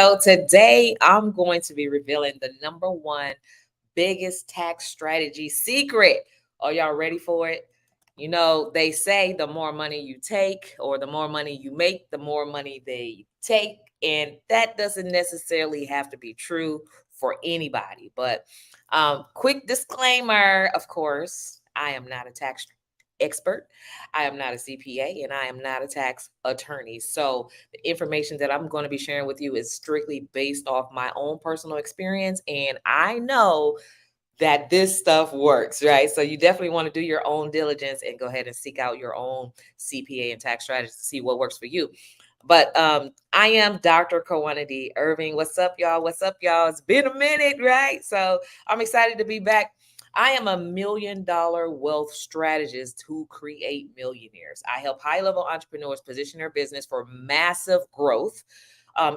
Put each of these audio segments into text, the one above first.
So today I'm going to be revealing the number one biggest tax strategy secret. Are y'all ready for it? You know, they say the more money you take or the more money you make, the more money they take. And that doesn't necessarily have to be true for anybody. But quick disclaimer, of course, I am not a tax expert. I am not a CPA and I am not a tax attorney. So the information that I'm going to be sharing with you is strictly based off my own personal experience. And I know that this stuff works, right? So you definitely want to do your own diligence and go ahead and seek out your own CPA and tax strategy to see what works for you. But I am Dr. Kawanadi Irving. What's up, y'all? What's up, y'all? It's been a minute, right? So I'm excited to be back. I am a $1 million wealth strategist who create millionaires. I help high level entrepreneurs position their business for massive growth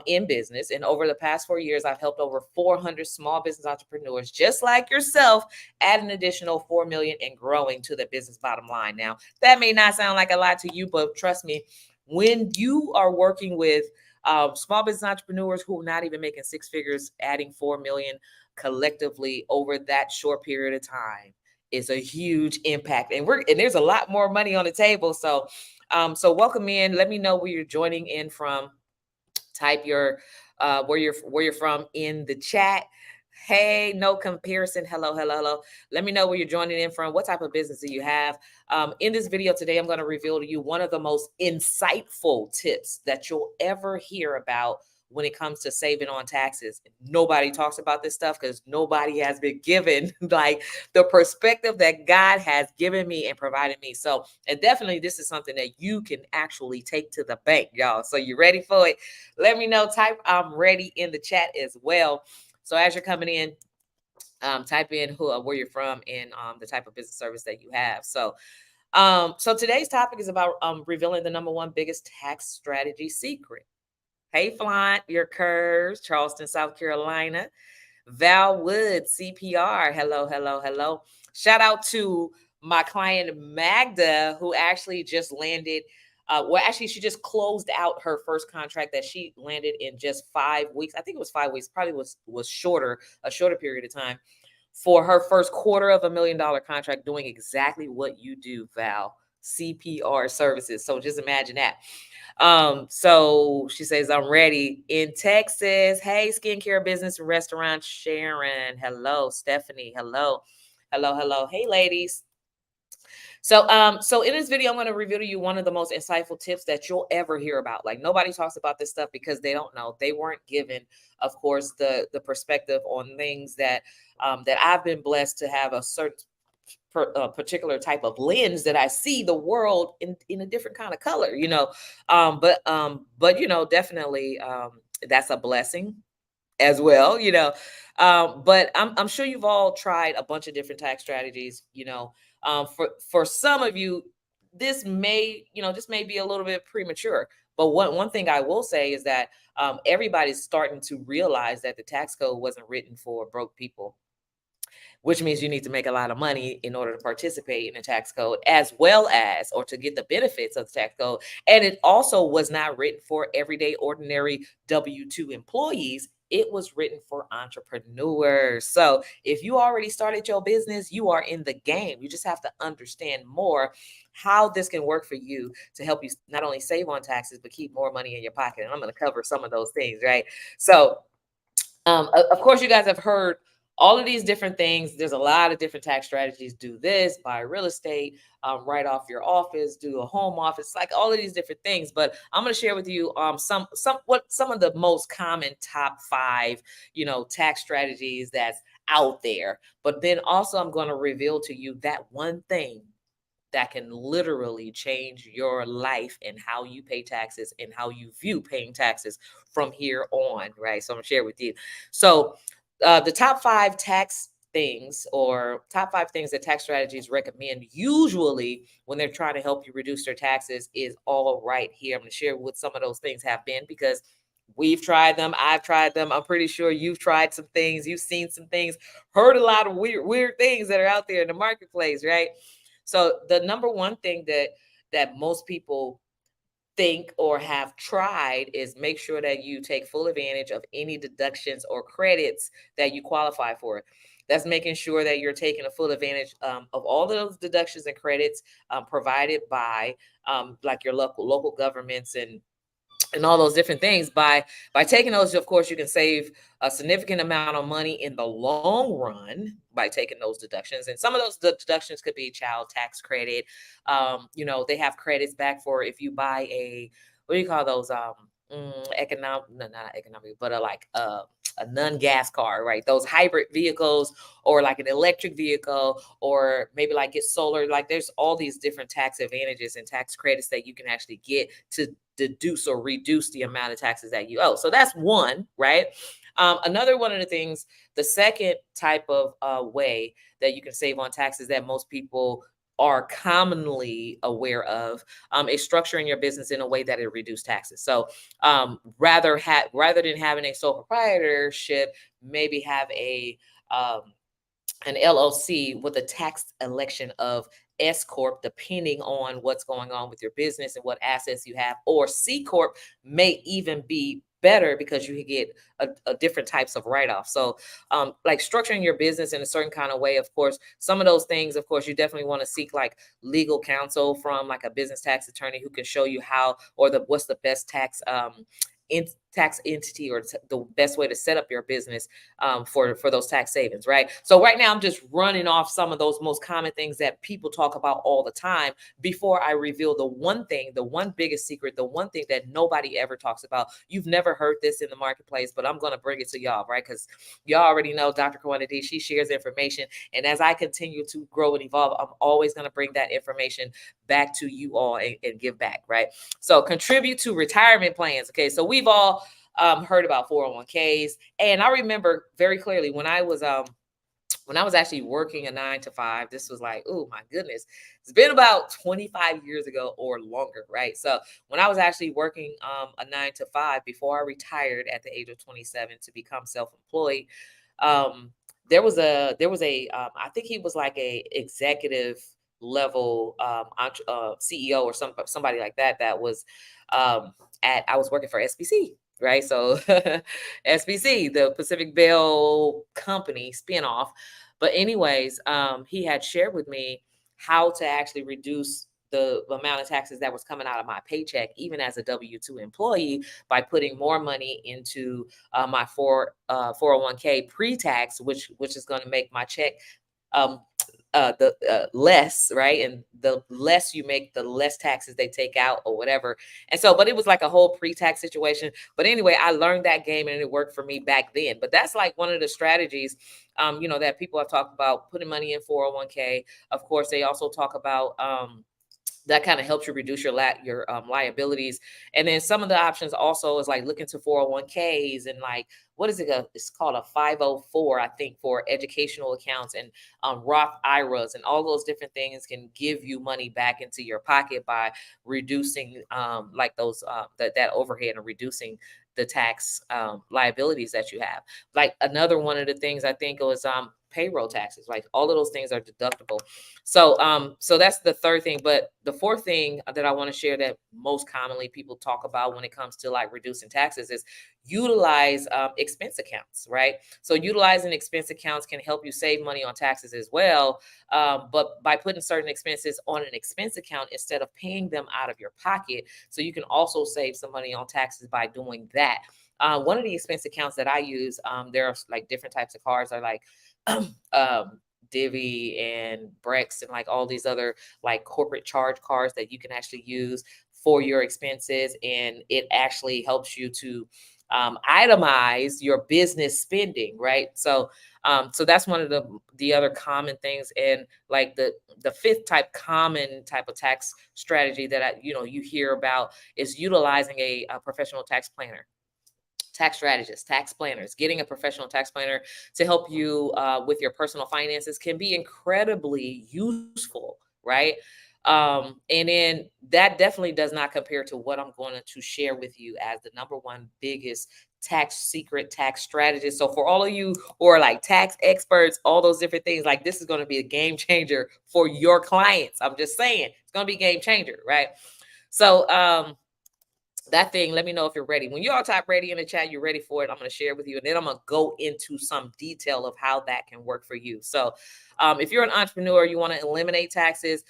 in business. And over the past 4 years, I've helped over 400 small business entrepreneurs, just like yourself, add an additional 4 million and growing to the business bottom line. Now, that may not sound like a lot to you, but trust me, when you are working with small business entrepreneurs who are not even making six figures, adding 4 million collectively over that short period of time is a huge impact. And there's a lot more money on the table. So welcome in. Let me know where you're joining in from. Type your where you're from in the chat. Hey, no comparison. Hello, hello, hello. Let me know where you're joining in from. What type of business do you have? In this video today, I'm going to reveal to you one of the most insightful tips that you'll ever hear about when it comes to saving on taxes. Nobody talks about this stuff because nobody has been given like the perspective that God has given me and provided me. So, and definitely this is something that you can actually take to the bank, y'all. So you ready for it? Let me know. Type I'm ready in the chat as well. So as you're coming in, type in where you're from and the type of business service that you have. So today's topic is about revealing the number one biggest tax strategy secret. Hey, Flaunt, your curves, Charleston, South Carolina. Val Wood, CPR. Hello, hello, hello. Shout out to my client Magda, who actually just landed. Actually, she just closed out her first contract that she landed in just 5 weeks. I think it was 5 weeks. Probably was shorter, a shorter period of time for her first $250,000 contract, doing exactly what you do, Val. CPR services. So just imagine that. So she says, I'm ready in Texas. Hey, skincare business and restaurant Sharon. Hello, Stephanie. Hello. Hello, hello. Hey, ladies. So in this video, I'm going to reveal to you one of the most insightful tips that you'll ever hear about. Like nobody talks about this stuff because they don't know. They weren't given, of course, the perspective on things that I've been blessed to have a certain particular type of lens that I see the world in a different kind of color, you know. But you know, definitely that's a blessing as well, you know. But I'm sure you've all tried a bunch of different tax strategies, you know. For some of you, this may, you know, this may be a little bit premature. But one thing I will say is that everybody's starting to realize that the tax code wasn't written for broke people, which means you need to make a lot of money in order to participate in the tax code as well as, or to get the benefits of the tax code. And it also was not written for everyday, ordinary W-2 employees. It was written for entrepreneurs. So if you already started your business, you are in the game. You just have to understand more how this can work for you to help you not only save on taxes, but keep more money in your pocket. And I'm going to cover some of those things, right? So of course, you guys have heard all of these different things. There's a lot of different tax strategies. Do this, buy real estate, write off your office, do a home office, like all of these different things. But I'm going to share with you some of the most common top 5, you know, tax strategies that's out there. But then also I'm going to reveal to you that one thing that can literally change your life and how you pay taxes and how you view paying taxes from here on, right? So I'm gonna share with you. So the top 5 tax things, or top 5 things that tax strategies recommend usually when they're trying to help you reduce their taxes is all right here. I'm gonna share what some of those things have been, because we've tried them. I've tried them. I'm pretty sure you've tried some things. You've seen some things, heard a lot of weird things that are out there in the marketplace, right? So the number one thing that most people think or have tried is make sure that you take full advantage of any deductions or credits that you qualify for. That's making sure that you're taking a full advantage of all of those deductions and credits provided by like your local governments and all those different things. By taking those, of course, you can save a significant amount of money in the long run by taking those deductions. And some of those deductions could be child tax credit. They have credits back for if you buy a, what do you call those, economic, no, not economic, but a non-gas car, right? Those hybrid vehicles, or like an electric vehicle, or maybe like get solar. Like there's all these different tax advantages and tax credits that you can actually get to deduce or reduce the amount of taxes that you owe. So that's one, right? Another one of the things, the second type of way that you can save on taxes that most people are commonly aware of, is structuring your business in a way that it reduces taxes. So rather than having a sole proprietorship, maybe have um, an LLC with a tax election of S corp, depending on what's going on with your business and what assets you have, or C corp may even be better because you get a different types of write-off. So like structuring your business in a certain kind of way, of course, some of those things, of course, you definitely want to seek like legal counsel from like a business tax attorney who can show you how, or what's the best tax entity, or the best way to set up your business for those tax savings, right? So right now I'm just running off some of those most common things that people talk about all the time before I reveal the one thing, the one biggest secret, the one thing that nobody ever talks about. You've never heard this in the marketplace, but I'm going to bring it to y'all, right? Because y'all already know Dr. Kawana D, she shares information. And as I continue to grow and evolve, I'm always going to bring that information back to you all and give back, right? So contribute to retirement plans. Okay, so we've all heard about 401ks. And I remember very clearly when I was actually working a 9 to 5, this was like, oh my goodness, it's been about 25 years ago or longer, right? So when I was actually working a 9 to 5 before I retired at the age of 27 to become self-employed, um, there was a I think he was like a executive level CEO or somebody like that that was I was working for SBC, right? So SBC, the Pacific Bell Company spinoff. But anyways, he had shared with me how to actually reduce the amount of taxes that was coming out of my paycheck, even as a W-2 employee, by putting more money into my 401k pre-tax, which is going to make my check um, the less, right? And the less you make, the less taxes they take out or whatever. And so, but it was like a whole pre-tax situation. But anyway, I learned that game and it worked for me back then. But that's like one of the strategies, that people have talked about, putting money in 401k. Of course, they also talk about, that kind of helps you reduce your liabilities. And then some of the options also is like looking to 401ks and like, what is it? It's called a 504, I think, for educational accounts, and Roth IRAs, and all those different things can give you money back into your pocket by reducing like those that overhead, and reducing the tax liabilities that you have. Like another one of the things I think was payroll taxes. Like all of those things are deductible. So that's the third thing. But the fourth thing that I want to share that most commonly people talk about when it comes to like reducing taxes is utilize expense accounts, right? So utilizing expense accounts can help you save money on taxes as well. But by putting certain expenses on an expense account instead of paying them out of your pocket, so you can also save some money on taxes by doing that. One of the expense accounts that I use, there are like different types of cards, are like Divvy and Brex and like all these other like corporate charge cards that you can actually use for your expenses, and it actually helps you to itemize your business spending, right? So that's one of the other common things. And like the fifth common type of tax strategy that you hear about is utilizing a professional tax planner, tax strategists, tax planners. Getting a professional tax planner to help you with your personal finances can be incredibly useful, right? And then that definitely does not compare to what I'm going to share with you as the number one biggest tax strategist. So for all of you who are like tax experts, all those different things, like this is going to be a game changer for your clients. I'm just saying, it's going to be a game changer, right? So that thing, let me know if you're ready. When you all type ready in the chat, you're ready for it. I'm going to share it with you. And then I'm going to go into some detail of how that can work for you. So if you're an entrepreneur, you want to eliminate taxes,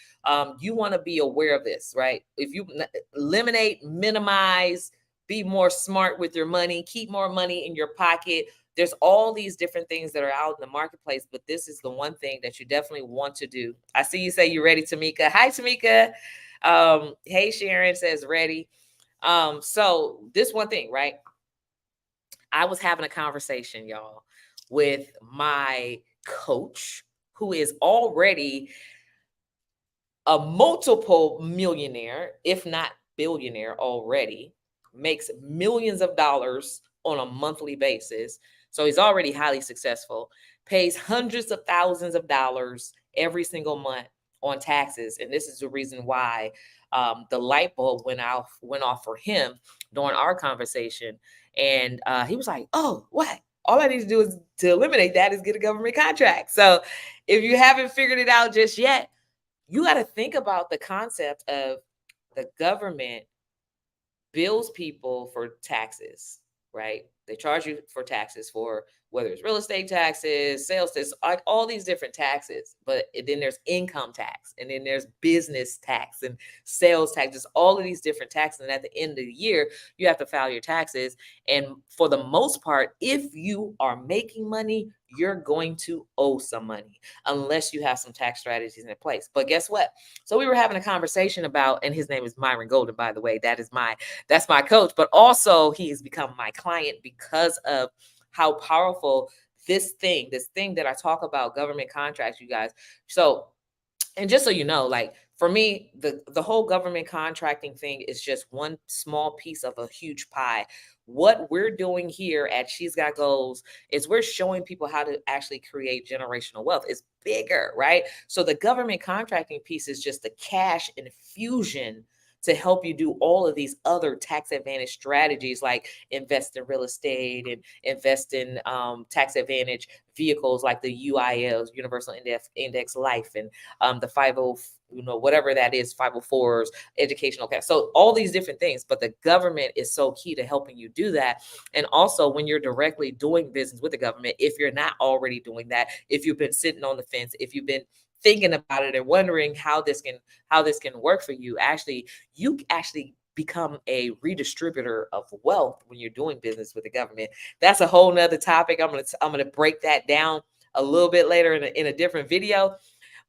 you want to be aware of this, right? If you eliminate, minimize, be more smart with your money, keep more money in your pocket. There's all these different things that are out in the marketplace, but this is the one thing that you definitely want to do. I see you say you're ready, Tamika. Hi, Tamika. Hey, Sharon says ready. So this one thing, right? I was having a conversation, y'all, with my coach, who is already a multiple millionaire, if not billionaire already, makes millions of dollars on a monthly basis. So he's already highly successful, pays hundreds of thousands of dollars every single month on taxes. And this is the reason why the light bulb went off for him during our conversation. And he was like, oh, what? All I need to do is to eliminate that is get a government contract. So if you haven't figured it out just yet, you got to think about the concept of the government bills people for taxes, right? They charge you for taxes for whether it's real estate taxes, sales tax, like all these different taxes. But then there's income tax, and then there's business tax and sales taxes, all of these different taxes. And at the end of the year, you have to file your taxes. And for the most part, if you are making money, you're going to owe some money unless you have some tax strategies in place. But guess what? So we were having a conversation about, and his name is Myron Golden, by the way. That's my coach, but also he has become my client because of how powerful this thing that I talk about, government contracts, you guys. So, and just so you know, like for me, the whole government contracting thing is just one small piece of a huge pie. What we're doing here at She's Got Goals is we're showing people how to actually create generational wealth. It's bigger, right? So the government contracting piece is just the cash infusion to help you do all of these other tax advantage strategies, like invest in real estate and invest in tax advantage vehicles like the UILs, Universal Index Life, and the 50, whatever that is, 504s, educational cash. So all these different things, but the government is so key to helping you do that. And also when you're directly doing business with the government, if you're not already doing that, if you've been sitting on the fence, if you've been thinking about it and wondering how this can work for you, you actually become a redistributor of wealth when you're doing business with the government. That's a whole nother topic. I'm gonna break that down a little bit later in a different video.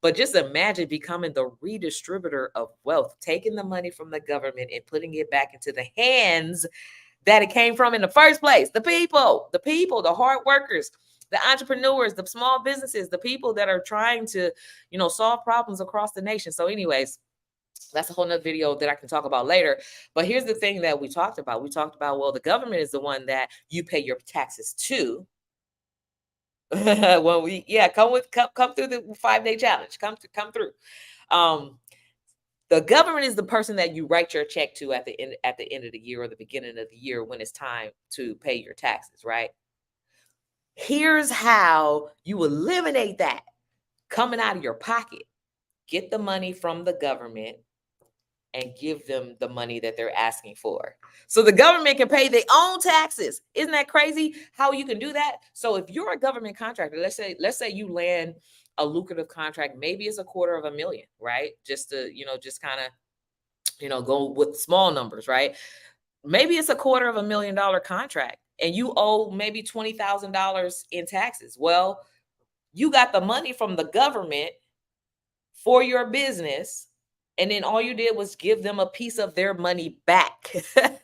But just imagine becoming the redistributor of wealth, taking the money from the government and putting it back into the hands that it came from in the first place. The people, the hard workers, the entrepreneurs, the small businesses, the people that are trying to, solve problems across the nation. So anyways, that's a whole nother video that I can talk about later. But here's the thing that we talked about. We talked about, well, the government is the one that you pay your taxes to. Well, come through the 5-day challenge. Come through. The government is the person that you write your check to at the end of the year or the beginning of the year when it's time to pay your taxes, right? Here's how you eliminate that coming out of your pocket. Get the money from the government and give them the money that they're asking for. So the government can pay their own taxes. Isn't that crazy how you can do that? So if you're a government contractor, let's say you land a lucrative contract, maybe it's $250,000, right? Just to, just kind of, go with small numbers, right? Maybe it's $250,000 contract and you owe maybe $20,000 in taxes. Well, you got the money from the government for your business, and then all you did was give them a piece of their money back. Isn't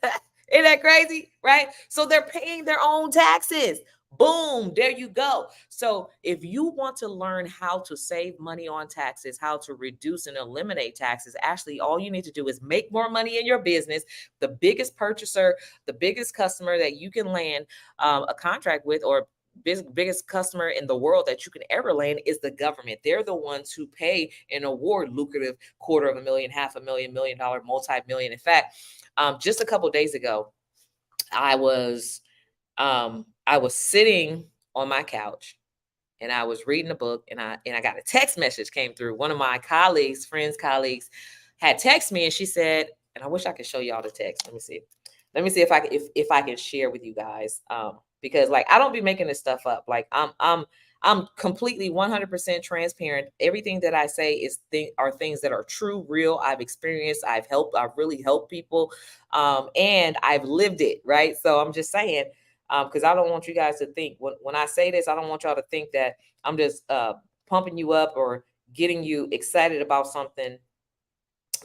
that crazy? Right? So they're paying their own taxes. Boom, there you go. So if you want to learn how to save money on taxes, how to reduce and eliminate taxes, actually all you need to do is make more money in your business. The biggest purchaser, the biggest customer that you can land a contract with, or biggest customer in the world that you can ever land, is the government. They're the ones who pay and award lucrative $250,000, $500,000, $1 million, multi-million. In fact, just a couple of days ago, I was sitting on my couch and I was reading a book, and I got a text message came through. One of my colleagues had texted me, and she said, and I wish I could show y'all the text. Let me see. Let me see if I can if I can share with you guys. Because like I don't be making this stuff up. Like I'm completely 100% transparent. Everything that I say are things that are true, real. I've experienced, I've really helped people, and I've lived it, right? So I'm just saying, because I don't want you guys to think when I say this, I don't want y'all to think that I'm just pumping you up or getting you excited about something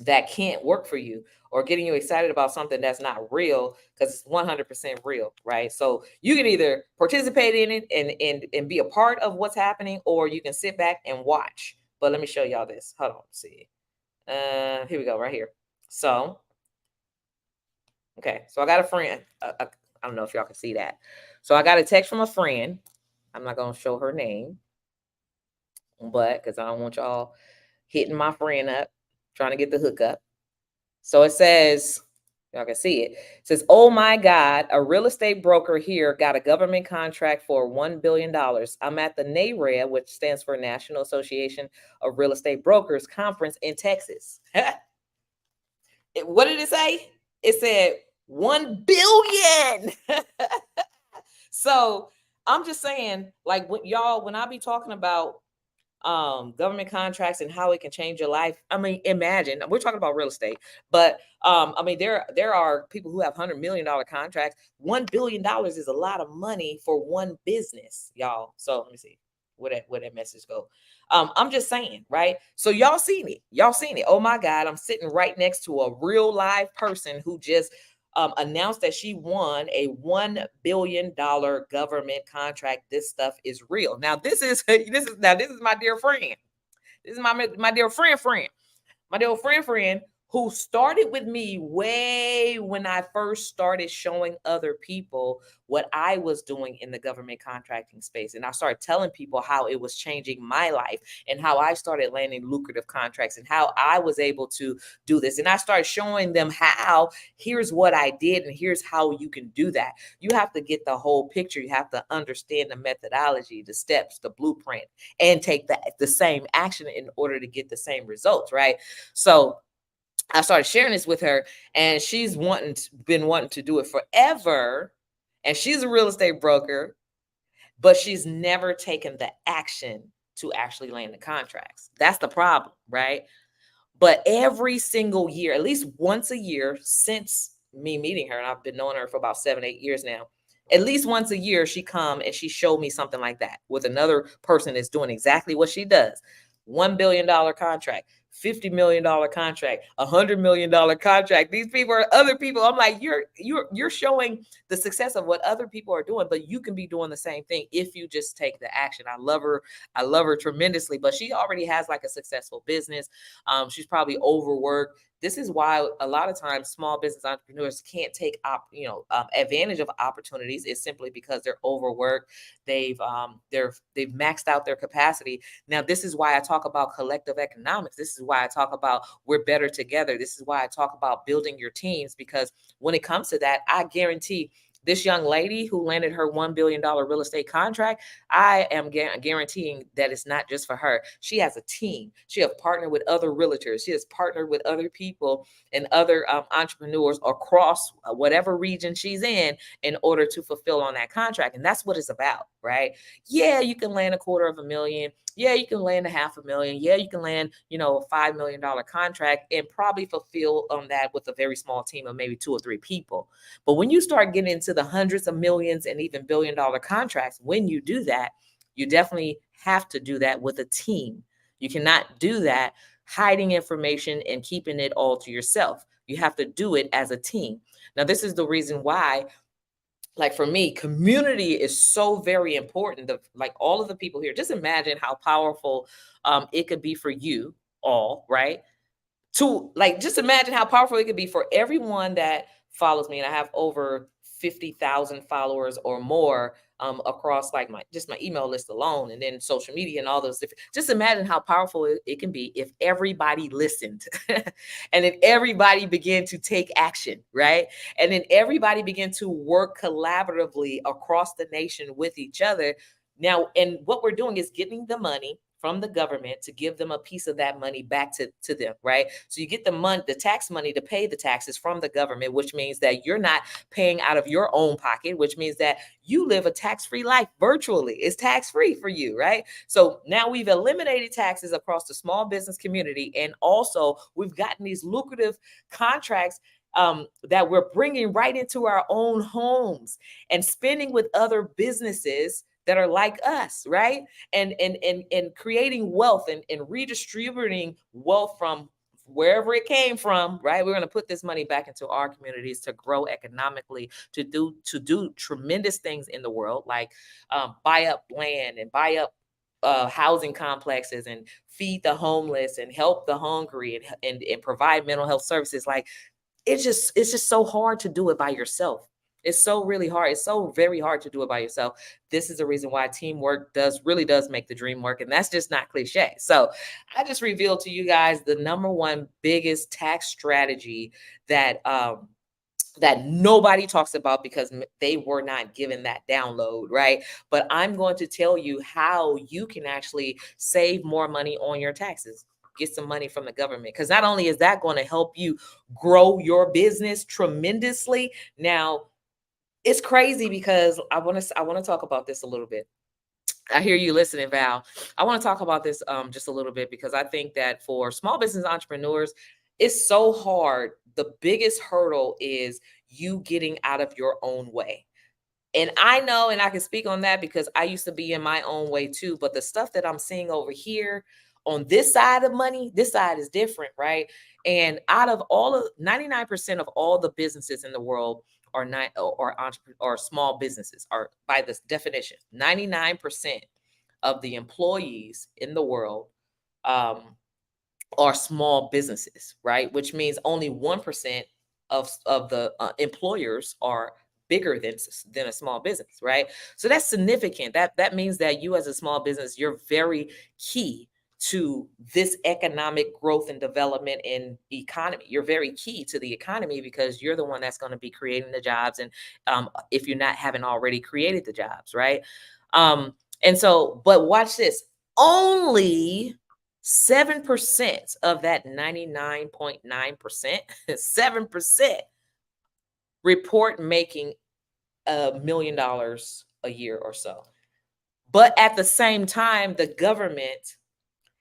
that can't work for you, or getting you excited about something that's not real, because it's 100% real, right? So you can either participate in it and be a part of what's happening, or you can sit back and watch. But let me show y'all this. Hold on, let's see. Here we go, right here. So okay, so I got a friend. I don't know if y'all can see that. So I got a text from a friend. I'm not gonna show her name, but because I don't want y'all hitting my friend up, trying to get the hookup. So it says, y'all can see it. It says, "Oh my God, a real estate broker here got a government contract for $1 billion. I'm at the NAREA, which stands for National Association of Real Estate Brokers conference in Texas." What did it say? It said 1 billion. So I'm just saying, like, when I be talking about government contracts and how it can change your life. I mean, imagine, we're talking about real estate, but I mean, there are people who have $100 million contracts. $1 billion is a lot of money for one business, y'all. So let me see where that message go. I'm just saying, right? So y'all seen it. Y'all seen it. Oh my God, I'm sitting right next to a real live person who just announced that she won a $1 billion government contract. This stuff is real. Now, this is my dear friend. This is my dear friend. My dear friend who started with me way when I first started showing other people what I was doing in the government contracting space. And I started telling people how it was changing my life and how I started landing lucrative contracts and how I was able to do this. And I started showing them how, here's what I did and here's how you can do that. You have to get the whole picture. You have to understand the methodology, the steps, the blueprint, and take the same action in order to get the same results, right? So I started sharing this with her, and she's been wanting to do it forever. And she's a real estate broker, but she's never taken the action to actually land the contracts. That's the problem, right? But every single year, at least once a year since me meeting her, and I've been knowing her for about 7-8 years now, at least once a year she come and she showed me something like that with another person that's doing exactly what she does. $1 billion contract, $50 million contract, $100 million contract. These people are other people. I'm like, you're showing the success of what other people are doing, but you can be doing the same thing if you just take the action. I love her tremendously, but she already has like a successful business. She's probably overworked. This is why a lot of times small business entrepreneurs can't take advantage of opportunities. Is simply because they're overworked. They've maxed out their capacity. Now, this is why I talk about collective economics. This is why I talk about we're better together. This is why I talk about building your teams, because when it comes to that, I guarantee this young lady who landed her $1 billion real estate contract, I am guaranteeing that it's not just for her. She has a team. She has partnered with other realtors. She has partnered with other people and other entrepreneurs across whatever region she's in order to fulfill on that contract. And that's what it's about, right? Yeah, you can land $250,000. Yeah, you can land $500,000. Yeah, you can land, a $5 million contract and probably fulfill on that with a very small team of maybe 2 or 3 people. But when you start getting into the hundreds of millions and even billion-dollar contracts, when you do that, you definitely have to do that with a team. You cannot do that hiding information and keeping it all to yourself. You have to do it as a team. Now, this is the reason why, like for me, community is so very important. Like all of the people here, just imagine how powerful it could be for you all, right? To like, just imagine how powerful it could be for everyone that follows me. And I have over 50,000 followers or more across like my email list alone, and then social media and all those different. Just imagine how powerful it can be if everybody listened and if everybody began to take action, right? And then everybody began to work collaboratively across the nation with each other. Now, and what we're doing is getting the money from the government to give them a piece of that money back to them, right? So you get the money, the tax money to pay the taxes from the government, which means that you're not paying out of your own pocket, which means that you live a tax-free life virtually. It's tax-free for you, right? So now we've eliminated taxes across the small business community. And also we've gotten these lucrative contracts that we're bringing right into our own homes and spending with other businesses that are like us, right? And creating wealth and redistributing wealth from wherever it came from, right? We're going to put this money back into our communities to grow economically, to do tremendous things in the world, like buy up land and buy up housing complexes and feed the homeless and help the hungry and provide mental health services. Like it's just so hard to do it by yourself. It's so really hard. It's so very hard to do it by yourself. This is the reason why teamwork does make the dream work. And that's just not cliche. So I just revealed to you guys the number one biggest tax strategy that nobody talks about because they were not given that download, right? But I'm going to tell you how you can actually save more money on your taxes. Get some money from the government, because not only is that going to help you grow your business tremendously. Now, it's crazy because I want to talk about this a little bit. I hear you listening, Val. I want to talk about this just a little bit because I think that for small business entrepreneurs, it's so hard. The biggest hurdle is you getting out of your own way. And I know, and I can speak on that because I used to be in my own way too. But the stuff that I'm seeing over here on this side of money, this side is different, right? And out of all of 99% of all the businesses in the world are not or small businesses are, by this definition, 99% of the employees in the world um, are small businesses, right? Which means only 1% of the employers are bigger than a small business, right? So that's significant. That means that you as a small business, you're very key to this economic growth and development in economy. You're very key to the economy because you're the one that's going to be creating the jobs, and if you're not haven't already created the jobs, right? And so, but watch this. Only 7% of that 99.9%, 7% report making $1 million a year or so. But at the same time, the government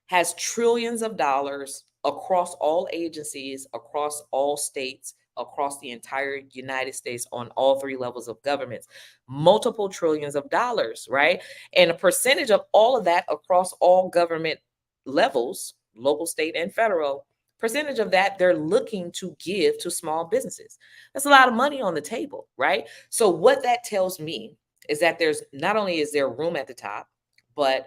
has trillions of dollars across all agencies, across all states, across the entire United States on all three levels of governments, multiple trillions of dollars, right? And a percentage of all of that across all government levels, local, state, and federal, percentage of that they're looking to give to small businesses. That's a lot of money on the table, right? So what that tells me is that there's not only is there room at the top, but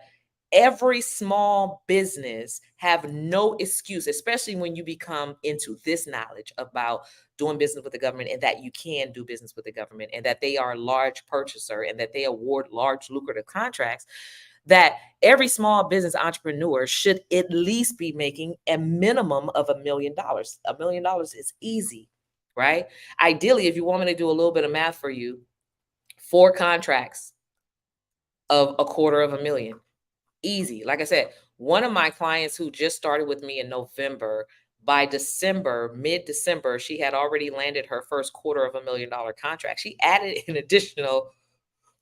every small business have no excuse, especially when you become into this knowledge about doing business with the government, and that you can do business with the government, and that they are a large purchaser, and that they award large lucrative contracts, that every small business entrepreneur should at least be making a minimum of $1 million. $1 million is easy, right? Ideally, if you want me to do a little bit of math for you, 4 contracts of $250,000. Easy. Like I said, one of my clients who just started with me in November, by December, mid-December, she had already landed her first $250,000 contract. She added an additional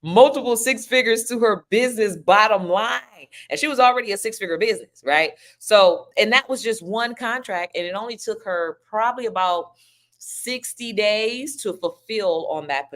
multiple 6 figures to her business bottom line. And she was already a 6-figure business, right? So, and that was just one contract. And it only took her probably about 60 days to fulfill on that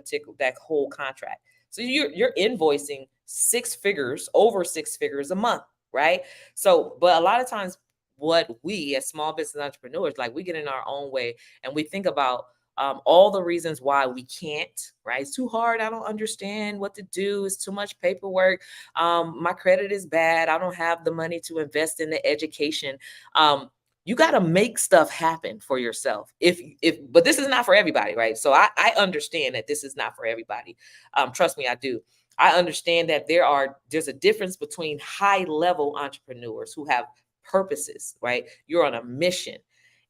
whole contract. So you're invoicing 6 figures, over 6 figures a month, right? So, but a lot of times what we as small business entrepreneurs, like, we get in our own way and we think about all the reasons why we can't, right? It's too hard. I don't understand what to do. It's too much paperwork. My credit is bad. I don't have the money to invest in the education. You got to make stuff happen for yourself. But this is not for everybody, right? So I understand that this is not for everybody. Trust me, I do. I understand that there's a difference between high level entrepreneurs who have purposes, right? You're on a mission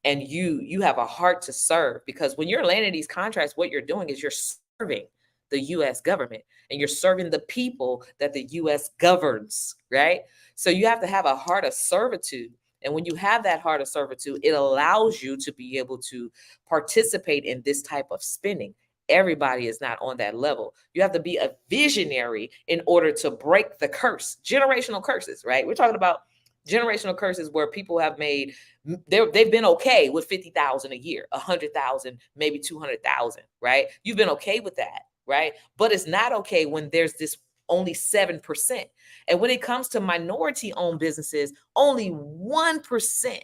and you have a heart to serve, because when you're landing these contracts, what you're doing is you're serving the US government, and you're serving the people that the US governs, right? So you have to have a heart of servitude. And when you have that heart of servitude, it allows you to be able to participate in this type of spending. Everybody is not on that level. You have to be a visionary in order to break the curse, generational curses, right? We're talking about generational curses where people have made, they've been okay with 50,000 a year, 100,000, maybe 200,000, right? You've been okay with that, right? But it's not okay when there's this only 7%. And when it comes to minority owned businesses, only 1%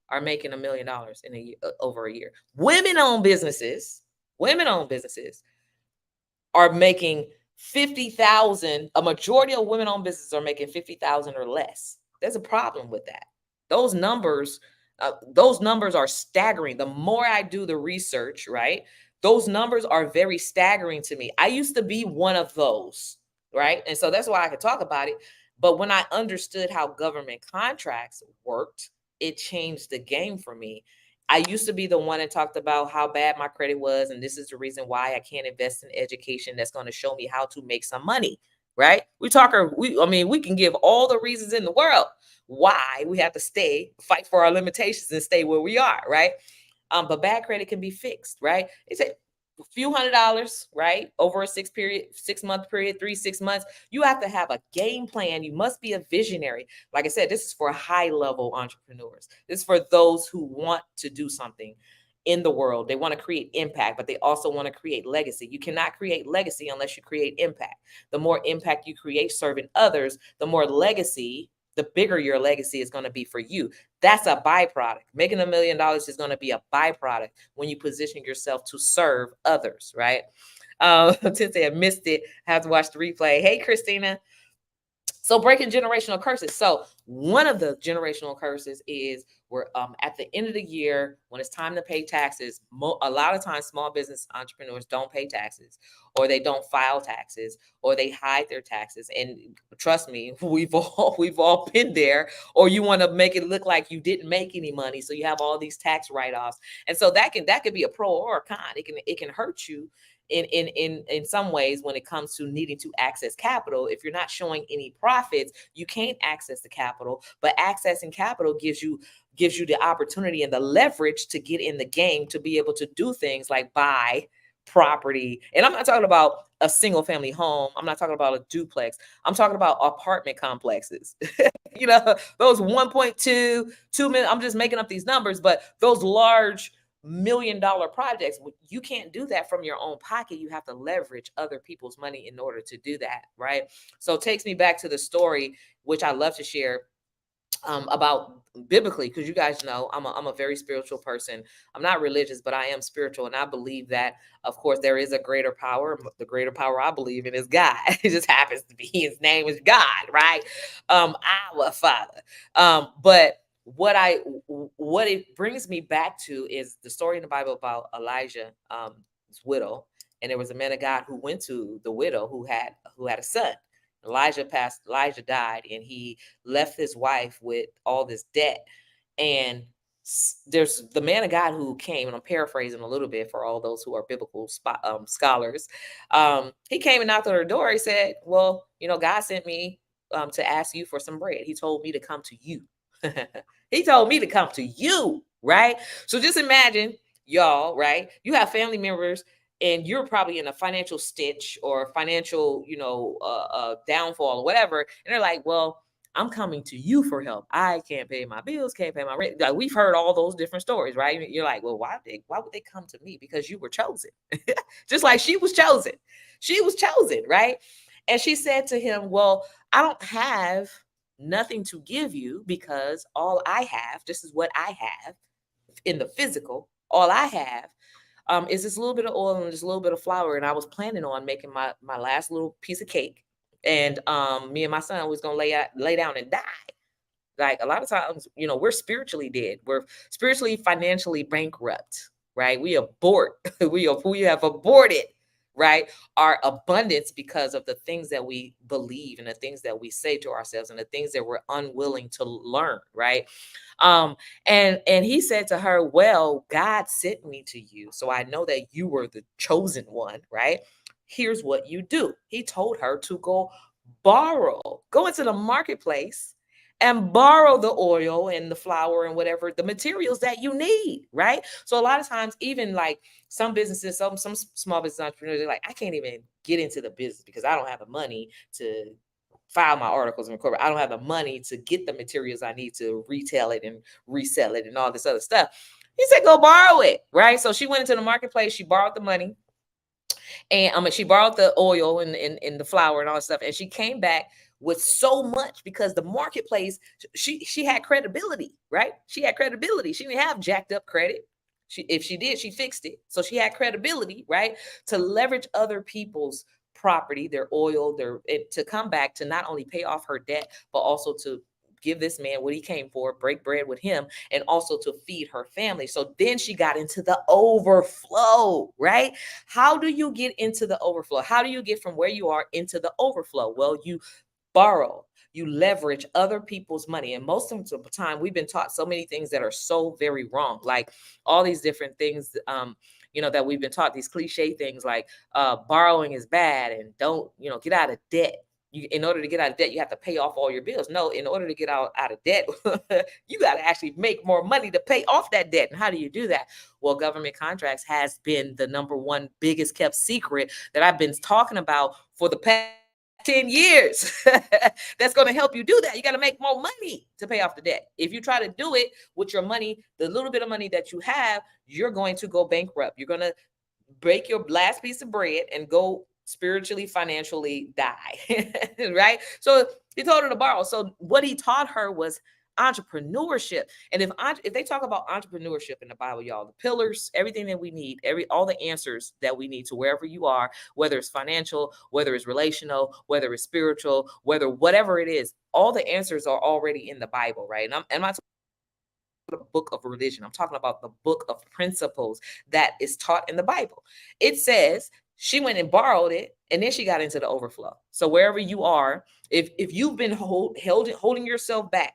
are making $1 million in a year, over a year. Women-owned businesses are making 50,000. A majority of women-owned businesses are making 50,000 or less. There's a problem with that. Those numbers are staggering. The more I do the research, right, those numbers are very staggering to me. I used to be one of those, right? And so that's why I could talk about it. But when I understood how government contracts worked, it changed the game for me. I used to be the one that talked about how bad my credit was, and this is the reason why I can't invest in education that's going to show me how to make some money, right? We can give all the reasons in the world why we have to fight for our limitations and stay where we are, right? But bad credit can be fixed, right? It's a few $100s, right? Over a 6-month period, 6 months. You have to have a game plan. You must be a visionary. Like I said, this is for high level entrepreneurs. This is for those who want to do something in the world. They want to create impact, but they also want to create legacy. You cannot create legacy unless you create impact. The more impact you create serving others, the more legacy, the bigger your legacy is going to be for you. That's a byproduct. Making $1 million is going to be a byproduct when you position yourself to serve others, right? Since they have missed it, I have to watch the replay. Hey, Christina. So breaking generational curses. So one of the generational curses is where at the end of the year, when it's time to pay taxes, a lot of times small business entrepreneurs don't pay taxes, or they don't file taxes, or they hide their taxes. And trust me, we've all been there. Or you want to make it look like you didn't make any money, so you have all these tax write-offs. And so that could be a pro or a con. It can hurt you in some ways when it comes to needing to access capital. If you're not showing any profits, you can't access the capital. But accessing capital gives you the opportunity and the leverage to get in the game, to be able to do things like buy property. And I'm not talking about a single family home. I'm not talking about a duplex. I'm talking about apartment complexes. Those 1.2, 2 million. I'm just making up these numbers, but those large $1 million projects, you can't do that from your own pocket. You have to leverage other people's money in order to do that, right? So it takes me back to the story, which I love to share about biblically, because you guys know I'm a very spiritual person. I'm not religious, but I am spiritual, and I believe that, of course, there is a greater power. The greater power I believe in is God. It just happens to be His name is God, right? Our Father. But what it brings me back to is the story in the Bible about Elijah's widow, and there was a man of God who went to the widow who had a son. Elijah died, and he left his wife with all this debt. And there's the man of God who came, and I'm paraphrasing a little bit for all those who are biblical scholars. He came and knocked on her door. He said, well, God sent me to ask you for some bread. He told me to come to you. He told me to come to you, right? So just imagine, y'all, right? You have family members, and you're probably in a financial stitch or financial, downfall or whatever. And they're like, well, I'm coming to you for help. I can't pay my bills, can't pay my rent. Like, we've heard all those different stories, right? You're like, well, why would they come to me? Because you were chosen. Just like she was chosen. She was chosen, right? And she said to him, well, I don't have nothing to give you, because all I have, this is what I have in the physical, all I have is this little bit of oil and this little bit of flour. And I was planning on making my last little piece of cake. And me and my son was going to lay down and die. Like, a lot of times, we're spiritually dead. We're spiritually, financially bankrupt, right? We abort. We have aborted, right? Our abundance because of the things that we believe and the things that we say to ourselves and the things that we're unwilling to learn, right? Um, and he said to her, "Well, God sent me to you, so I know that you were the chosen one, right? Here's what you do." He told her to go into the marketplace and borrow the oil and the flour and whatever the materials that you need, right? So a lot of times, even like some businesses, some small business entrepreneurs, they're like, I can't even get into the business because I don't have the money to file my articles in corporate. I don't have the money to get the materials I need to retail it and resell it and all this other stuff. He said, go borrow it, right? So she went into the marketplace, she borrowed the money, and she borrowed the oil and the flour and all that stuff, and she came back with so much because the marketplace, she had credibility, right? She had credibility. She didn't have jacked up credit. If she did, she fixed it. So she had credibility, right? To leverage other people's property, their oil, to come back to not only pay off her debt, but also to give this man what he came for, break bread with him, and also to feed her family. So then she got into the overflow, right? How do you get into the overflow? How do you get from where you are into the overflow? Well, you borrow, you leverage other people's money. And most of the time, we've been taught so many things that are so very wrong, like all these different things, that we've been taught, these cliche things like borrowing is bad and don't, get out of debt. In order to get out of debt, you have to pay off all your bills. No, in order to get out of debt, you got to actually make more money to pay off that debt. And how do you do that? Well, government contracts has been the number one biggest kept secret that I've been talking about for the past 10 years. That's going to help you do that. You got to make more money to pay off the debt. If you try to do it with your money, the little bit of money that you have, you're going to go bankrupt. You're going to break your last piece of bread and go spiritually, financially die. Right? So he told her to borrow. So what he taught her was entrepreneurship. And if they talk about entrepreneurship in the Bible, y'all, the pillars, everything that we need, all the answers that we need to wherever you are, whether it's financial, whether it's relational, whether it's spiritual, whatever it is, all the answers are already in the Bible, right? And I'm not the book of religion. I'm talking about the book of principles that is taught in the Bible. It says she went and borrowed it, and then she got into the overflow. So wherever you are, if you've been holding yourself back,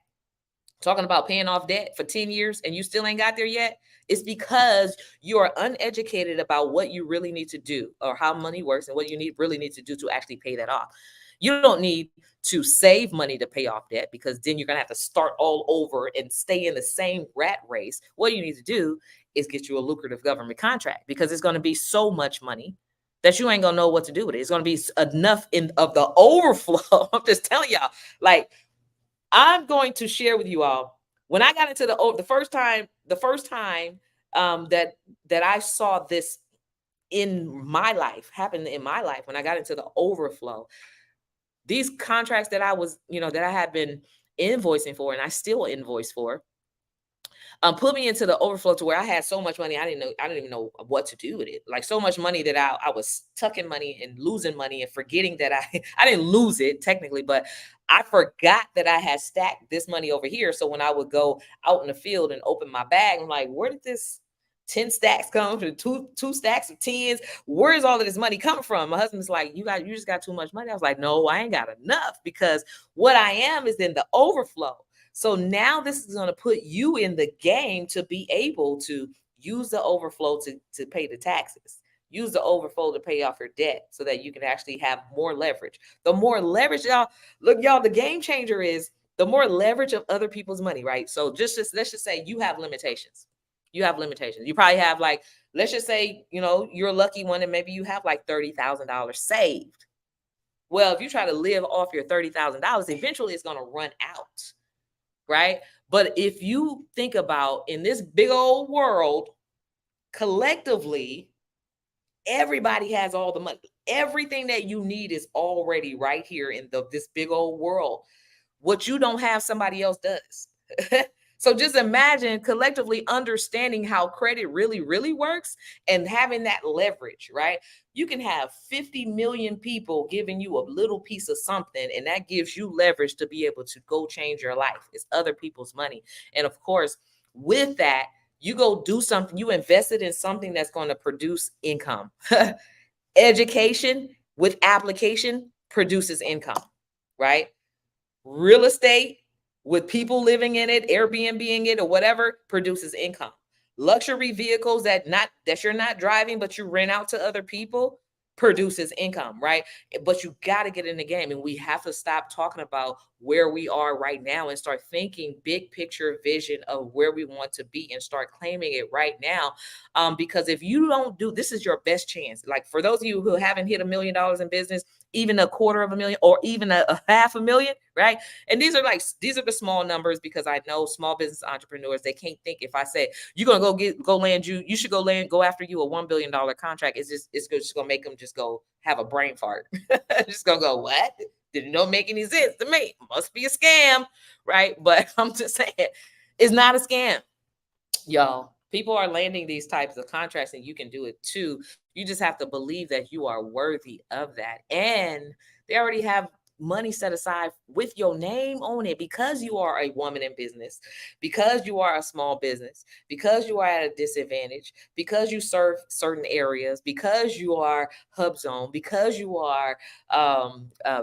talking about paying off debt for 10 years and you still ain't got there yet, it's because you are uneducated about what you really need to do or how money works and what you really need to do to actually pay that off. You don't need to save money to pay off debt because then you're going to have to start all over and stay in the same rat race. What you need to do is get you a lucrative government contract because it's going to be so much money that you ain't going to know what to do with it. It's going to be enough of the overflow. I'm just telling y'all, like, I'm going to share with you all when I got into the first time that I saw this happen in my life, when I got into the overflow, these contracts that that I had been invoicing for and I still invoice for, put me into the overflow to where I had so much money I didn't even know what to do with it. Like so much money that I was tucking money and losing money and forgetting that I didn't lose it technically, but I forgot that I had stacked this money over here. So when I would go out in the field and open my bag, I'm like, where did this 10 stacks come from? Two stacks of tens? Where is all of this money coming from? My husband's like, you just got too much money. I was like, no, I ain't got enough, because what I am is in the overflow. So now this is going to put you in the game to be able to use the overflow to pay the taxes. Use the overflow to pay off your debt so that you can actually have more leverage. The more leverage, y'all, the game changer is the more leverage of other people's money, right? So let's just say you have limitations. You have limitations. You probably have, like, let's just say, you're a lucky one and maybe you have like $30,000 saved. Well, if you try to live off your $30,000, eventually it's going to run out. Right? But if you think about in this big old world, collectively, everybody has all the money. Everything that you need is already right here in this big old world. What you don't have, somebody else does. So just imagine collectively understanding how credit really, really works and having that leverage, right? You can have 50 million people giving you a little piece of something, and that gives you leverage to be able to go change your life. It's other people's money. And of course, with that, you go do something, you invested in something that's going to produce income. Education with application produces income, right? Real estate with people living in it, Airbnb-ing it or whatever produces income. Luxury vehicles that you're not driving, but you rent out to other people produces income, right? But you got to get in the game, and we have to stop talking about where we are right now and start thinking big picture vision of where we want to be and start claiming it right now. Because if you don't do, this is your best chance. Like for those of you who haven't hit $1 million in business, even a quarter of a million or even a half a million, right? And these are the small numbers, because I know small business entrepreneurs, they can't think. If I say you're gonna you should go after you a $1 billion contract, it's just gonna make them just go have a brain fart. Just gonna go, what? Didn't know make any sense to me. Must be a scam, right? But I'm just saying, it's not a scam, y'all. People are landing these types of contracts, and you can do it too. You just have to believe that you are worthy of that. And they already have money set aside with your name on it, because you are a woman in business, because you are a small business, because you are at a disadvantage, because you serve certain areas, because you are hub zone, because you are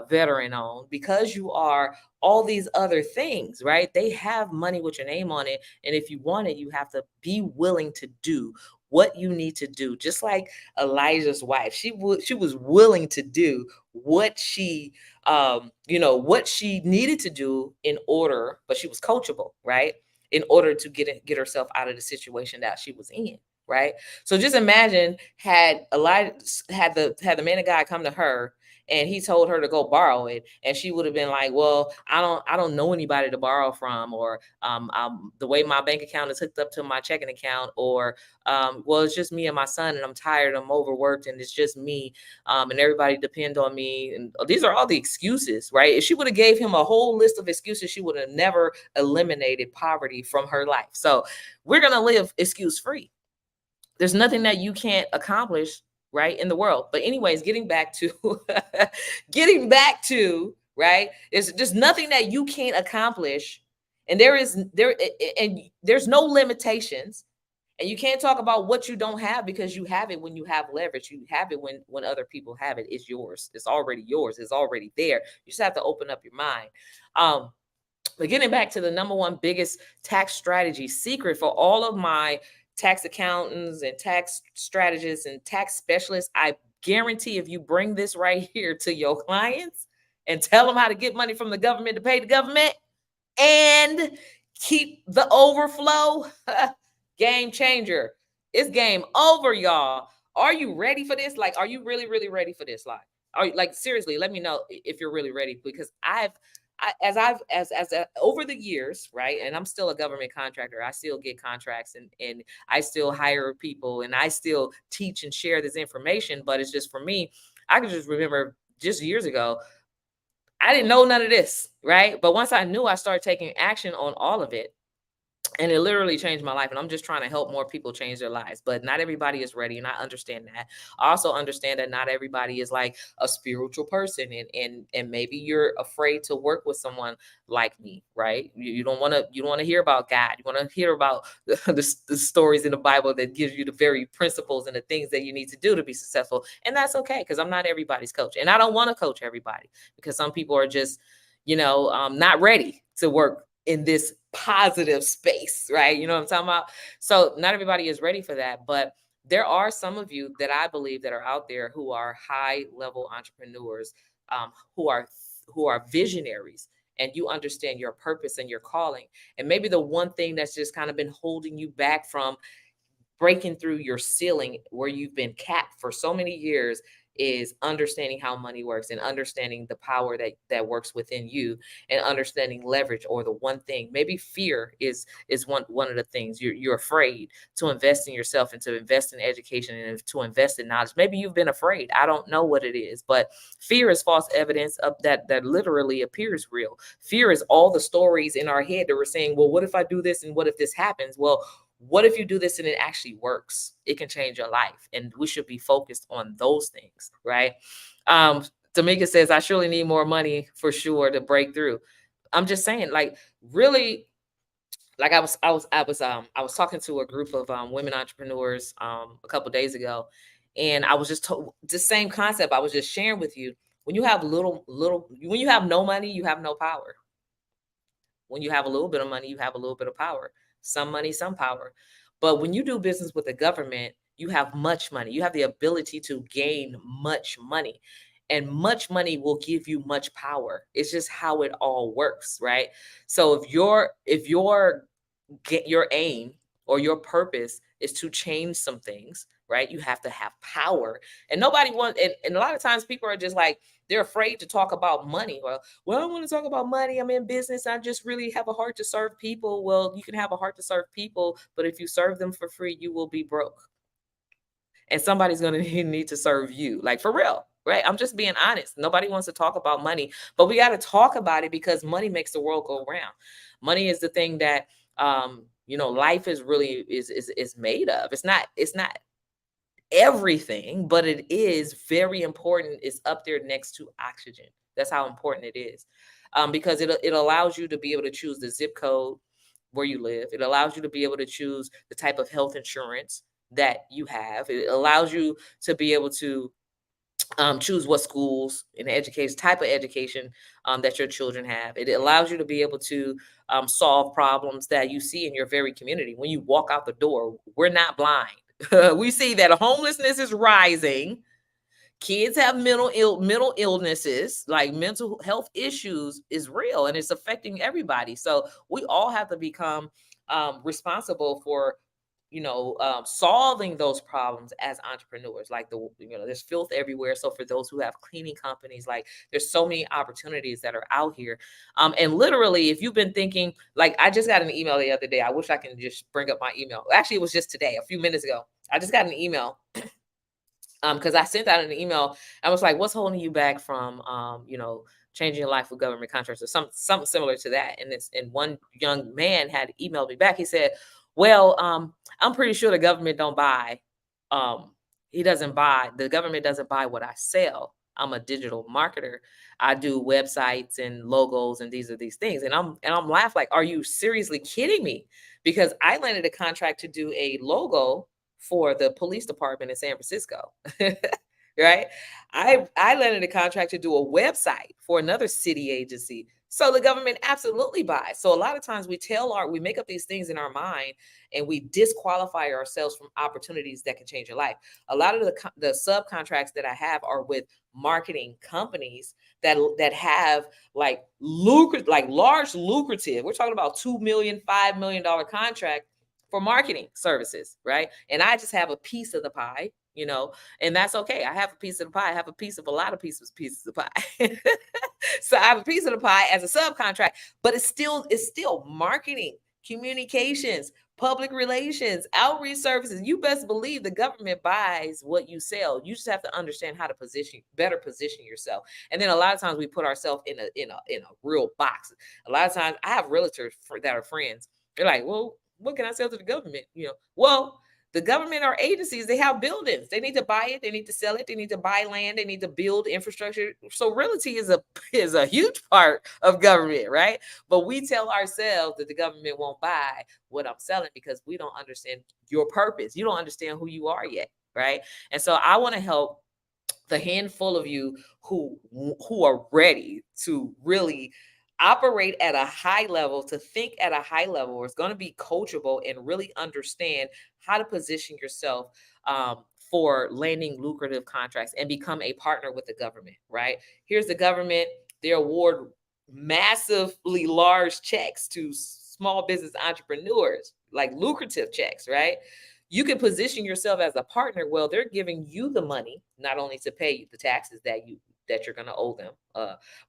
veteran owned, because you are all these other things, right? They have money with your name on it. And if you want it, you have to be willing to do what you need to do. Just like Elijah's wife, she was willing to do what what she needed to do in order, but she was coachable, right? In order to get herself out of the situation that she was in, right? So just imagine, had Elijah had the man of God come to her and he told her to go borrow it, and she would have been like, well, I don't know anybody to borrow from, or the way my bank account is hooked up to my checking account, or well, it's just me and my son, and I'm tired, I'm overworked, and it's just me, and everybody depend on me, and these are all the excuses, right? If she would have gave him a whole list of excuses, she would have never eliminated poverty from her life. So we're gonna live excuse free. There's nothing that you can't accomplish, right, in the world. But anyways, getting back to getting back to, right, there's just nothing that you can't accomplish. And there's no limitations. And you can't talk about what you don't have, because you have it when you have leverage. You have it when other people have it. It's yours. It's already yours. It's already there. You just have to open up your mind. But getting back to the number one biggest tax strategy secret for all of my tax accountants and tax strategists and tax specialists, I guarantee if you bring this right here to your clients and tell them how to get money from the government to pay the government and keep the overflow, game changer. It's game over, y'all. Are you ready for this? Like, are you really, really ready for this? Like, are you, like, seriously, let me know if you're really ready, because over the years, right? And I'm still a government contractor. I still get contracts, and I still hire people, and I still teach and share this information. But it's just, for me, I can just remember just years ago, I didn't know none of this, right? But once I knew, I started taking action on all of it. And it literally changed my life. And I'm just trying to help more people change their lives. But not everybody is ready. And I understand that. I also understand that not everybody is like a spiritual person. And maybe you're afraid to work with someone like me, right? You don't want to hear about God. You want to hear about the stories in the Bible that gives you the very principles and the things that you need to do to be successful. And that's okay, because I'm not everybody's coach. And I don't want to coach everybody, because some people are just, not ready to work in this positive space, right? You know what I'm talking about? So not everybody is ready for that, but there are some of you that I believe that are out there who are high level entrepreneurs, who are visionaries, and you understand your purpose and your calling. And maybe the one thing that's just kind of been holding you back from breaking through your ceiling, where you've been capped for so many years, is understanding how money works, and understanding the power that works within you, and understanding leverage, or the one thing. Maybe fear is one of the things. You're afraid to invest in yourself, and to invest in education, and to invest in knowledge. Maybe you've been afraid. I don't know what it is, but fear is false evidence of that literally appears real. Fear is all the stories in our head that we're saying, well, what if I do this, and what if this happens? Well, what if you do this and it actually works? It can change your life. And we should be focused on those things, right? Tamika says, I surely need more money for sure to break through. I'm just saying, like, really, like I was talking to a group of women entrepreneurs a couple days ago, And I was just told the same concept I was just sharing with you. When you have when you have no money, you have no power. When you have a little bit of money, you have a little bit of power. Some money, some power. But when you do business with the government, you have much money. You have the ability to gain much money. And much money will give you much power. It's just how it all works, right? So if your get your aim or your purpose is to change some things, right? You have to have power. And nobody wants, and a lot of times people are just like, they're afraid to talk about money. Well, I don't want to talk about money. I'm in business. I just really have a heart to serve people. Well, you can have a heart to serve people, but if you serve them for free, you will be broke. And somebody's going to need to serve you, like for real, right? I'm just being honest. Nobody wants to talk about money, but we got to talk about it because money makes the world go round. Money is the thing that life is really is made of. It's not everything, but it is very important. It's up there next to oxygen. That's how important it is, because it allows you to be able to choose the zip code where you live. It allows you to be able to choose the type of health insurance that you have. It allows you to be able to choose what schools and education type of education that your children have. It allows you to be able to solve problems that you see in your very community. When you walk out the door, we're not blind. We see that homelessness is rising. Kids have mental illnesses, like mental health issues is real and it's affecting everybody. So we all have to become responsible for solving those problems as entrepreneurs. Like there's filth everywhere. So for those who have cleaning companies, like there's so many opportunities that are out here. And literally, if you've been thinking, like I just got an email the other day. I wish I can just bring up my email. Actually, it was just today, a few minutes ago. I just got an email because I sent out an email. I was like, "What's holding you back from, changing your life with government contracts or something similar to that?" And one young man had emailed me back. He said, "Well, I'm pretty sure the government don't buy. Um, he doesn't buy. The government doesn't buy what I sell. I'm a digital marketer. I do websites and logos and these things." And I'm laughing like, "Are you seriously kidding me?" Because I landed a contract to do a logo for the police department in San Francisco. Right? I landed a contract to do a website for another city agency. So the government absolutely buys. So a lot of times we make up these things in our mind and we disqualify ourselves from opportunities that can change your life. A lot of the subcontracts that I have are with marketing companies that have like large lucrative. We're talking about $2 million, $5 million contract for marketing services, right? And I just have a piece of the pie, and that's okay. I have a piece of the pie. I have a piece of a lot of pieces of pie. So I have a piece of the pie as a subcontract, but it's still marketing, communications, public relations, outreach services. You best believe the government buys what you sell. You just have to understand how to better position yourself. And then a lot of times we put ourselves in a real box. A lot of times I have realtors that are friends. They're like, "Well, what can I sell to the government?" Well, the government or agencies, they have buildings. They need to buy it. They need to sell it. They need to buy land. They need to build infrastructure. So realty is a huge part of government, right? But we tell ourselves that the government won't buy what I'm selling because we don't understand your purpose. You don't understand who you are yet, right? And so I want to help the handful of you who are ready to really operate at a high level, to think at a high level, is going to be coachable and really understand how to position yourself for landing lucrative contracts and become a partner with the government, right? Here's the government. They award massively large checks to small business entrepreneurs, like lucrative checks, right? You can position yourself as a partner. Well, they're giving you the money not only to pay you the taxes that you're going to owe them,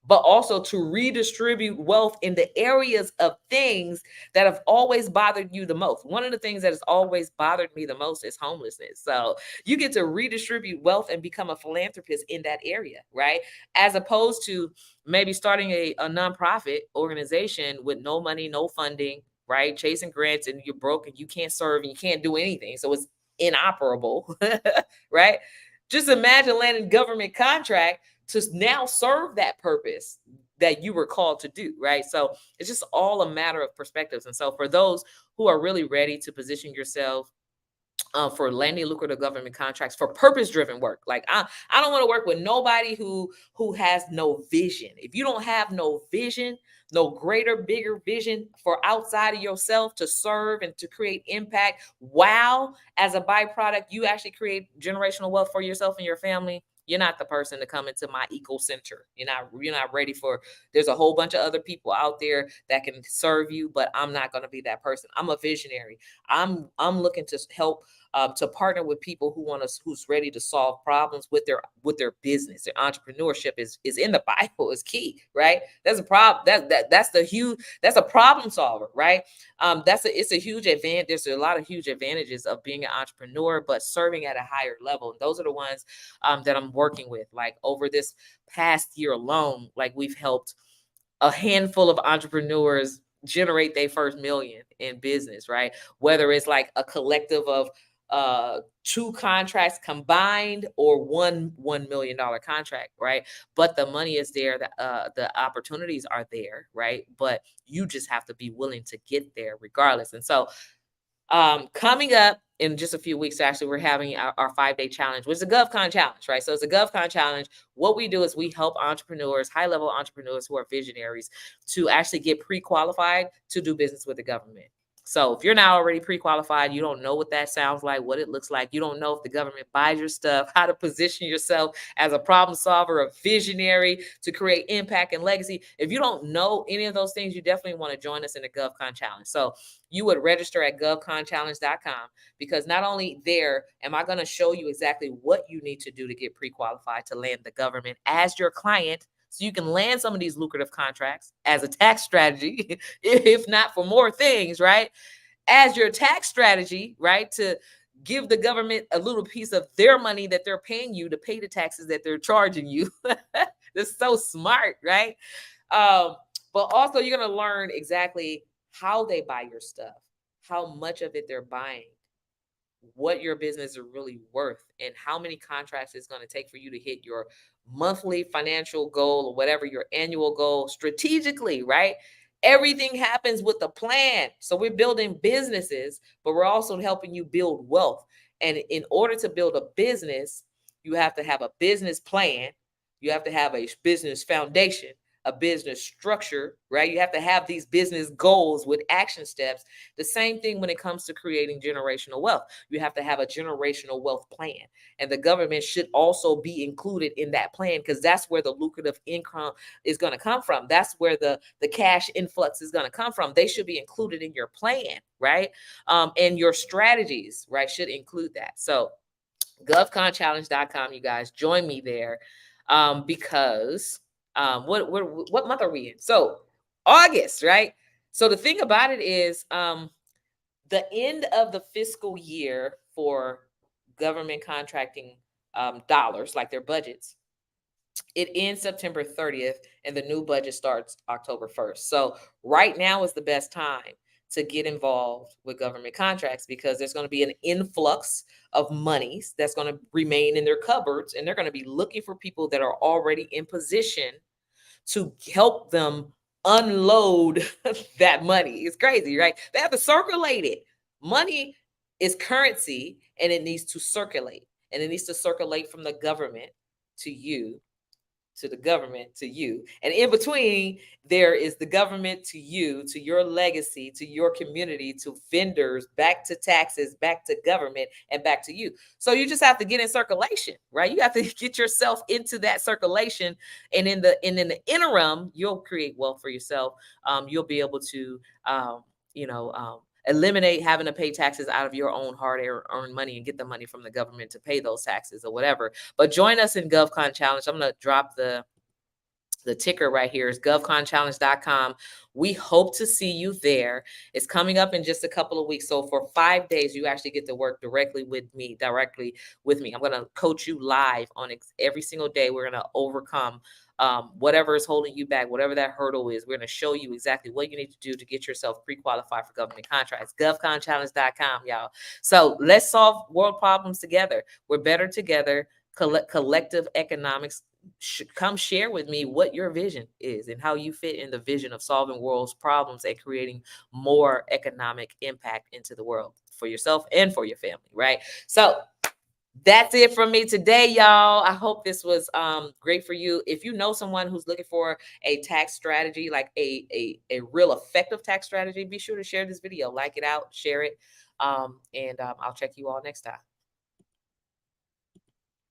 but also to redistribute wealth in the areas of things that have always bothered you the most. One of the things that has always bothered me the most is homelessness. So you get to redistribute wealth and become a philanthropist in that area, right? As opposed to maybe starting a nonprofit organization with no money, no funding, right? Chasing grants and you're broke and you can't serve and you can't do anything. So it's inoperable, right? Just imagine landing government contract to now serve that purpose that you were called to do, right? So it's just all a matter of perspectives. And so for those who are really ready to position yourself for landing lucrative government contracts for purpose-driven work. Like I don't want to work with nobody who has no vision. If you don't have no vision, no greater, bigger vision for outside of yourself to serve and to create impact, wow, as a byproduct, you actually create generational wealth for yourself and your family. You're not the person to come into my eco center. You're not ready for. There's a whole bunch of other people out there that can serve you, but I'm not going to be that person. I'm a visionary. I'm looking to help, to partner with people who's ready to solve problems with their business. Their entrepreneurship is in the Bible, is key, right? That's a problem. That's a problem solver, right? It's a huge advantage. There's a lot of huge advantages of being an entrepreneur, but serving at a higher level. And those are the ones that I'm working with. Like over this past year alone, like we've helped a handful of entrepreneurs generate their first million in business, right? Whether it's like a collective of two contracts combined or $1 million contract, right? But the money is there, the opportunities are there, right? But you just have to be willing to get there regardless. And so coming up in just a few weeks, actually, we're having our 5-day challenge, which is a GovCon challenge, right? So it's a GovCon challenge. What we do is we help entrepreneurs, high-level entrepreneurs who are visionaries, to actually get pre-qualified to do business with the government. So if you're not already pre-qualified, you don't know what that sounds like, what it looks like. You don't know if the government buys your stuff, how to position yourself as a problem solver, a visionary to create impact and legacy. If you don't know any of those things, you definitely want to join us in the GovCon challenge. So you would register at govconchallenge.com, because not only there am I going to show you exactly what you need to do to get pre-qualified to land the government as your client, so you can land some of these lucrative contracts as a tax strategy, if not for more things, right? As your tax strategy, right? To give the government a little piece of their money that they're paying you to pay the taxes that they're charging you. That's so smart, right? But also you're going to learn exactly how they buy your stuff, how much of it they're buying, what your business is really worth, and how many contracts it's going to take for you to hit your monthly financial goal or whatever your annual goal strategically, right? Everything happens with a plan. So we're building businesses, but we're also helping you build wealth. And in order to build a business, you have to have a business plan, you have to have a business foundation, a business structure, right? You have to have these business goals with action steps. The same thing when it comes to creating generational wealth. You have to have a generational wealth plan. And the government should also be included in that plan, because that's where the lucrative income is going to come from. That's where the cash influx is going to come from. They should be included in your plan, right? And your strategies, right, should include that. So govconchallenge.com, you guys, join me there, because what month are we in? So August, right? So the thing about it is, the end of the fiscal year for government contracting dollars, like their budgets, it ends September 30th and the new budget starts October 1st. So right now is the best time to get involved with government contracts, because there's going to be an influx of monies that's going to remain in their cupboards, and they're going to be looking for people that are already in position to help them unload that money. It's crazy, right? They have to circulate it. Money is currency, and it needs to circulate. And it needs to circulate from the government to you, to the government to you. And in between, there is the government to you, to your legacy, to your community, to vendors, back to taxes, back to government, and back to you. So you just have to get in circulation, right? You have to get yourself into that circulation. And in the interim, you'll create wealth for yourself. You'll be able to eliminate having to pay taxes out of your own hard-earned money and get the money from the government to pay those taxes or whatever. But join us in GovCon Challenge. I'm going to drop the ticker right here is govconchallenge.com. We hope to see you there. It's coming up in just a couple of weeks. So for 5 days, you actually get to work directly with me. I'm going to coach you live on every single day. We're going to overcome whatever is holding you back, whatever that hurdle is. We're going to show you exactly what you need to do to get yourself pre-qualified for government contracts. govconchallenge.com, y'all. So let's solve world problems together. We're better together. Collective economics. Come share with me what your vision is and how you fit in the vision of solving world's problems and creating more economic impact into the world. for yourself and for your family, right? So that's it from me today, y'all. I hope this was great for you. If you know someone who's looking for a tax strategy, like a real effective tax strategy, be sure to share this video, like it out, share it, and I'll check you all next time.